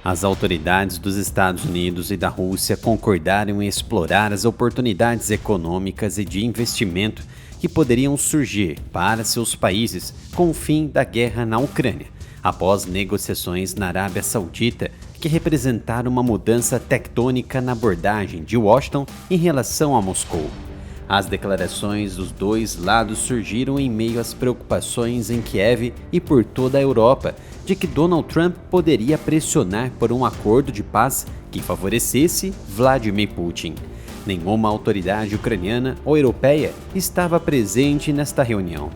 As autoridades dos Estados Unidos e da Rússia concordaram em explorar as oportunidades econômicas e de investimento que poderiam surgir para seus países com o fim da guerra na Ucrânia, após negociações na Arábia Saudita que representaram uma mudança tectônica na abordagem de Washington em relação a Moscou. As declarações dos dois lados surgiram em meio às preocupações em Kiev e por toda a Europa de que Donald Trump poderia pressionar por um acordo de paz que favorecesse Vladimir Putin. Nenhuma autoridade ucraniana ou europeia estava presente nesta reunião.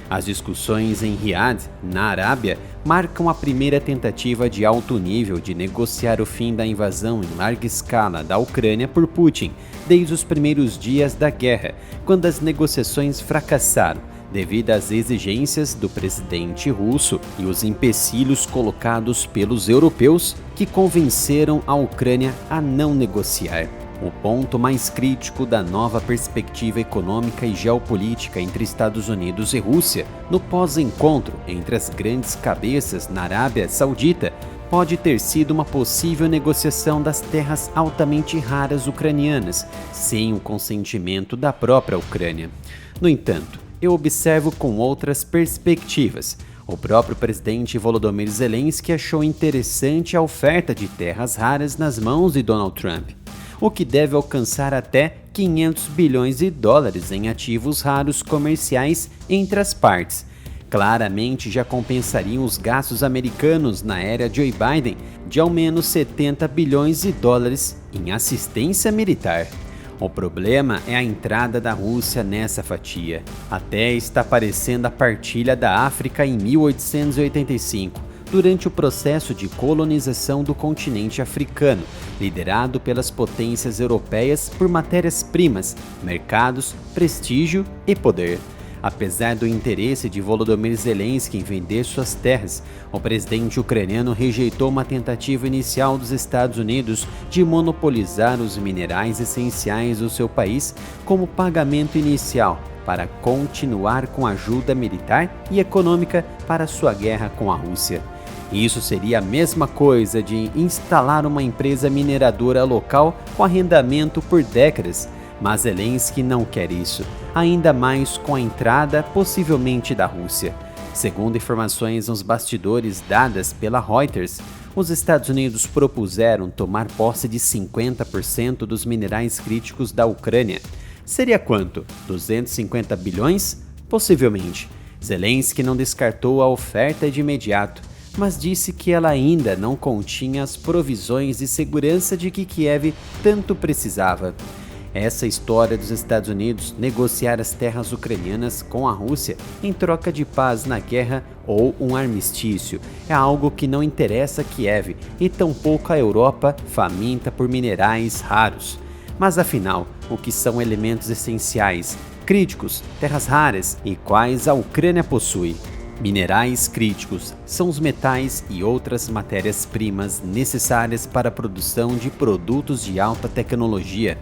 As discussões em Riad, na Arábia, marcam a primeira tentativa de alto nível de negociar o fim da invasão em larga escala da Ucrânia por Putin, desde os primeiros dias da guerra, quando as negociações fracassaram devido às exigências do presidente russo e os empecilhos colocados pelos europeus que convenceram a Ucrânia a não negociar. O ponto mais crítico da nova perspectiva econômica e geopolítica entre Estados Unidos e Rússia, no pós-encontro entre as grandes cabeças na Arábia Saudita, pode ter sido uma possível negociação das terras altamente raras ucranianas, sem o consentimento da própria Ucrânia. No entanto, eu observo com outras perspectivas. O próprio presidente Volodymyr Zelensky achou interessante a oferta de terras raras nas mãos de Donald Trump, o que deve alcançar até 500 bilhões de dólares em ativos raros comerciais entre as partes. Claramente já compensariam os gastos americanos na era Joe Biden de ao menos 70 bilhões de dólares em assistência militar. O problema é a entrada da Rússia nessa fatia. Até está aparecendo a partilha da África em 1885, durante o processo de colonização do continente africano, liderado pelas potências europeias por matérias-primas, mercados, prestígio e poder. Apesar do interesse de Volodymyr Zelensky em vender suas terras, o presidente ucraniano rejeitou uma tentativa inicial dos Estados Unidos de monopolizar os minerais essenciais do seu país como pagamento inicial para continuar com ajuda militar e econômica para sua guerra com a Rússia. Isso seria a mesma coisa de instalar uma empresa mineradora local com arrendamento por décadas, mas Zelensky não quer isso, ainda mais com a entrada possivelmente da Rússia. Segundo informações nos bastidores dadas pela Reuters, os Estados Unidos propuseram tomar posse de 50% dos minerais críticos da Ucrânia. Seria quanto? 250 bilhões? Possivelmente. Zelensky não descartou a oferta de imediato, mas disse que ela ainda não continha as provisões de segurança de que Kiev tanto precisava. Essa história dos Estados Unidos negociar as terras ucranianas com a Rússia em troca de paz na guerra ou um armistício é algo que não interessa a Kiev e tampouco a Europa faminta por minerais raros. Mas afinal, o que são elementos essenciais, críticos, terras raras e quais a Ucrânia possui? Minerais críticos são os metais e outras matérias-primas necessárias para a produção de produtos de alta tecnologia,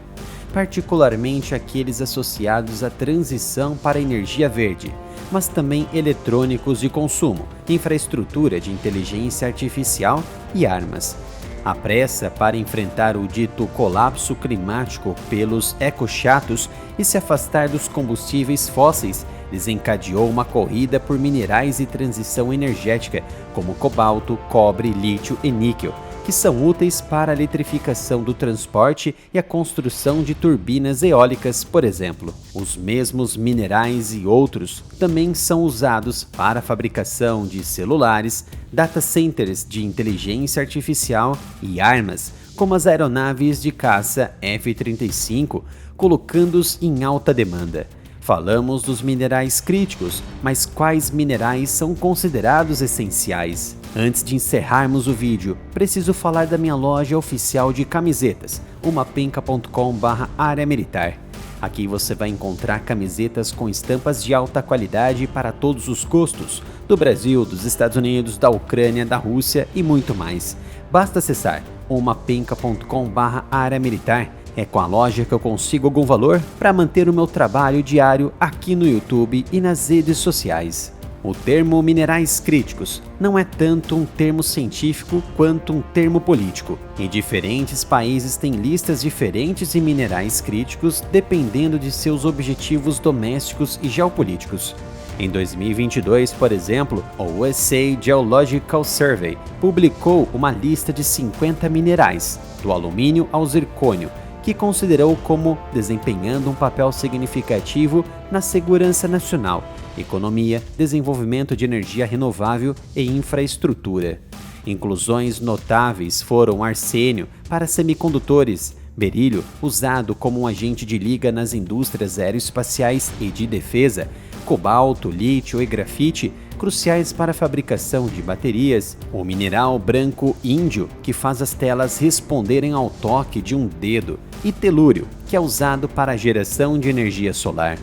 particularmente aqueles associados à transição para a energia verde, mas também eletrônicos de consumo, infraestrutura de inteligência artificial e armas. A pressa para enfrentar o dito colapso climático pelos ecochatos e se afastar dos combustíveis fósseis desencadeou uma corrida por minerais de transição energética como cobalto, cobre, lítio e níquel, que são úteis para a eletrificação do transporte e a construção de turbinas eólicas, por exemplo. Os mesmos minerais e outros também são usados para a fabricação de celulares, data centers de inteligência artificial e armas, como as aeronaves de caça F-35, colocando-os em alta demanda. Falamos dos minerais críticos, mas quais minerais são considerados essenciais? Antes de encerrarmos o vídeo, preciso falar da minha loja oficial de camisetas, umapenca.com/área militar. Aqui você vai encontrar camisetas com estampas de alta qualidade para todos os gostos, do Brasil, dos Estados Unidos, da Ucrânia, da Rússia e muito mais. Basta acessar umapenca.com/área militar. É com a loja que eu consigo algum valor para manter o meu trabalho diário aqui no YouTube e nas redes sociais. O termo minerais críticos não é tanto um termo científico quanto um termo político, e diferentes países têm listas diferentes de minerais críticos dependendo de seus objetivos domésticos e geopolíticos. Em 2022, por exemplo, o USA Geological Survey publicou uma lista de 50 minerais, do alumínio ao zircônio, que considerou como desempenhando um papel significativo na segurança nacional, economia, desenvolvimento de energia renovável e infraestrutura. Inclusões notáveis foram arsênio para semicondutores, berílio, usado como um agente de liga nas indústrias aeroespaciais e de defesa, cobalto, lítio e grafite, cruciais para a fabricação de baterias, o mineral branco índio, que faz as telas responderem ao toque de um dedo, e telúrio, que é usado para a geração de energia solar.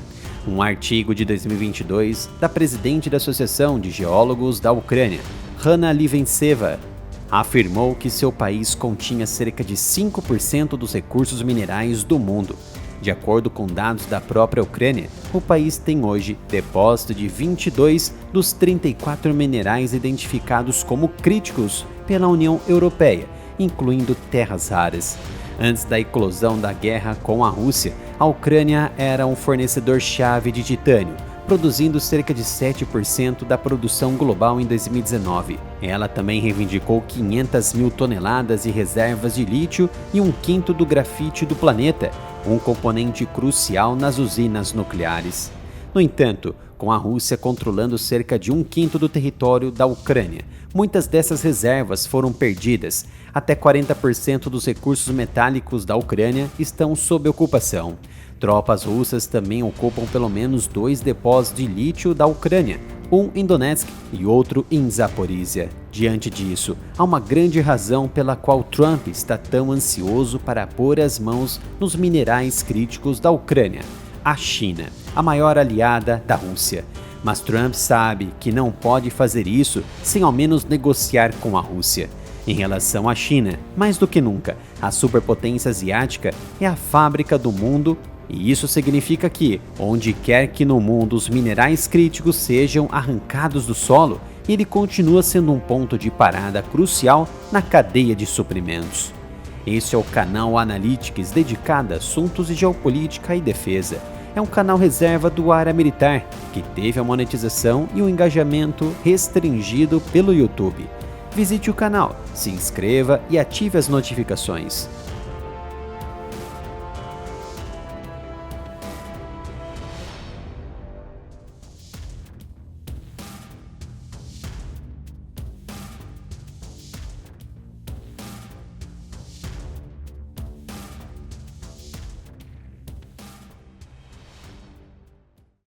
Um artigo de 2022 da presidente da Associação de Geólogos da Ucrânia, Hanna Liventseva, afirmou que seu país continha cerca de 5% dos recursos minerais do mundo. De acordo com dados da própria Ucrânia, o país tem hoje depósito de 22 dos 34 minerais identificados como críticos pela União Europeia, incluindo terras raras. Antes da eclosão da guerra com a Rússia, a Ucrânia era um fornecedor-chave de titânio, produzindo cerca de 7% da produção global em 2019. Ela também reivindicou 500 mil toneladas de reservas de lítio e 1/5 do grafite do planeta, um componente crucial nas usinas nucleares. No entanto, com a Rússia controlando cerca de 1/5 do território da Ucrânia, muitas dessas reservas foram perdidas. Até 40% dos recursos metálicos da Ucrânia estão sob ocupação. Tropas russas também ocupam pelo menos 2 depósitos de lítio da Ucrânia, um em Donetsk e outro em Zaporizhia. Diante disso, há uma grande razão pela qual Trump está tão ansioso para pôr as mãos nos minerais críticos da Ucrânia: a China, a maior aliada da Rússia. Mas Trump sabe que não pode fazer isso sem ao menos negociar com a Rússia. Em relação à China, mais do que nunca, a superpotência asiática é a fábrica do mundo, e isso significa que, onde quer que no mundo os minerais críticos sejam arrancados do solo, ele continua sendo um ponto de parada crucial na cadeia de suprimentos. Este é o canal Analytics dedicado a assuntos de geopolítica e defesa. É um canal reserva do Área Militar, que teve a monetização e o engajamento restringido pelo YouTube. Visite o canal, se inscreva e ative as notificações.